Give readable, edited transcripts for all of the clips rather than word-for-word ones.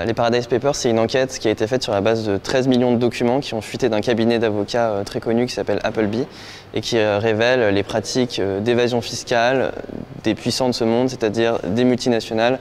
Les Paradise Papers, c'est une enquête qui a été faite sur la base de 13 millions de documents qui ont fuité d'un cabinet d'avocats très connu qui s'appelle Appleby et qui révèle les pratiques d'évasion fiscale des puissants de ce monde, c'est-à-dire des multinationales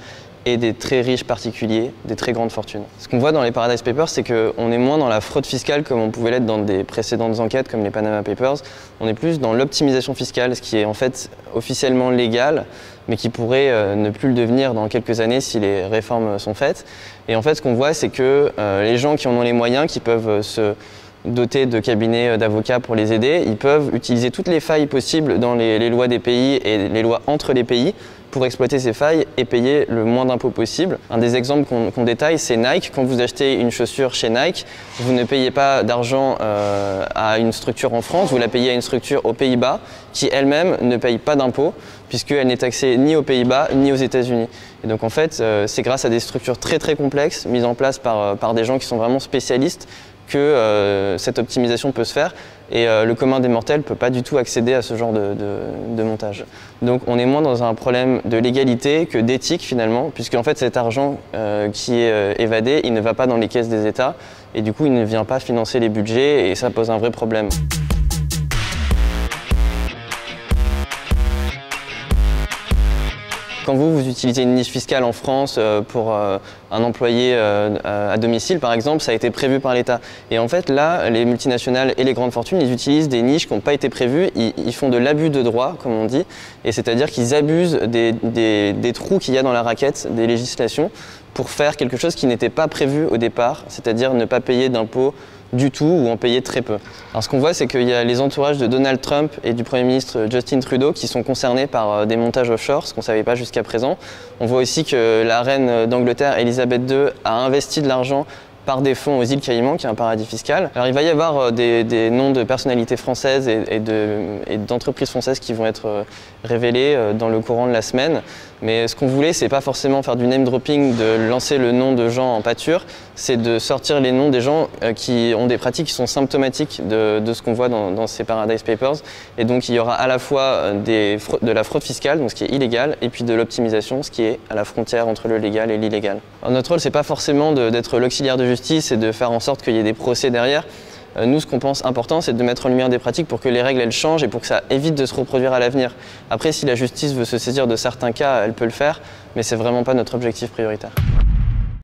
et des très riches particuliers, des très grandes fortunes. Ce qu'on voit dans les Paradise Papers, c'est qu'on est moins dans la fraude fiscale comme on pouvait l'être dans des précédentes enquêtes comme les Panama Papers. On est plus dans l'optimisation fiscale, ce qui est en fait officiellement légal, mais qui pourrait ne plus le devenir dans quelques années si les réformes sont faites. Et en fait, ce qu'on voit, c'est que les gens qui en ont les moyens, qui peuvent se dotés de cabinets d'avocats pour les aider, ils peuvent utiliser toutes les failles possibles dans les lois des pays et les lois entre les pays pour exploiter ces failles et payer le moins d'impôts possible. Un des exemples qu'on détaille, c'est Nike. Quand vous achetez une chaussure chez Nike, vous ne payez pas d'argent à une structure en France, vous la payez à une structure aux Pays-Bas qui elle-même ne paye pas d'impôts puisqu'elle n'est taxée ni aux Pays-Bas ni aux États-Unis. Et donc en fait, c'est grâce à des structures très complexes mises en place par des gens qui sont vraiment spécialistes que cette optimisation peut se faire et le commun des mortels ne peut pas du tout accéder à ce genre de montage. Donc on est moins dans un problème de légalité que d'éthique finalement, puisque en fait cet argent qui est évadé, il ne va pas dans les caisses des États et du coup il ne vient pas financer les budgets et ça pose un vrai problème. Quand vous utilisez une niche fiscale en France pour un employé à domicile, par exemple, ça a été prévu par l'État. Et en fait, là, les multinationales et les grandes fortunes, ils utilisent des niches qui n'ont pas été prévues. Ils font de l'abus de droit, comme on dit, et c'est-à-dire qu'ils abusent des trous qu'il y a dans la raquette des législations pour faire quelque chose qui n'était pas prévu au départ, c'est-à-dire ne pas payer d'impôts du tout ou en payer très peu. Alors ce qu'on voit, c'est qu'il y a les entourages de Donald Trump et du Premier ministre Justin Trudeau qui sont concernés par des montages offshore, ce qu'on ne savait pas jusqu'à présent. On voit aussi que la reine d'Angleterre, Elisabeth II, a investi de l'argent par des fonds aux îles Caïmans, qui est un paradis fiscal. Alors il va y avoir des noms de personnalités françaises et d'entreprises françaises qui vont être révélés dans le courant de la semaine. Mais ce qu'on voulait, c'est pas forcément faire du name dropping, de lancer le nom de gens en pâture, c'est de sortir les noms des gens qui ont des pratiques qui sont symptomatiques de ce qu'on voit dans ces Paradise Papers. Et donc il y aura à la fois de la fraude fiscale, donc ce qui est illégal, et puis de l'optimisation, ce qui est à la frontière entre le légal et l'illégal. Notre rôle, c'est pas forcément d'être l'auxiliaire de justice et de faire en sorte qu'il y ait des procès derrière. Nous, ce qu'on pense important, c'est de mettre en lumière des pratiques pour que les règles elles changent et pour que ça évite de se reproduire à l'avenir. Après, si la justice veut se saisir de certains cas, elle peut le faire, mais c'est vraiment pas notre objectif prioritaire.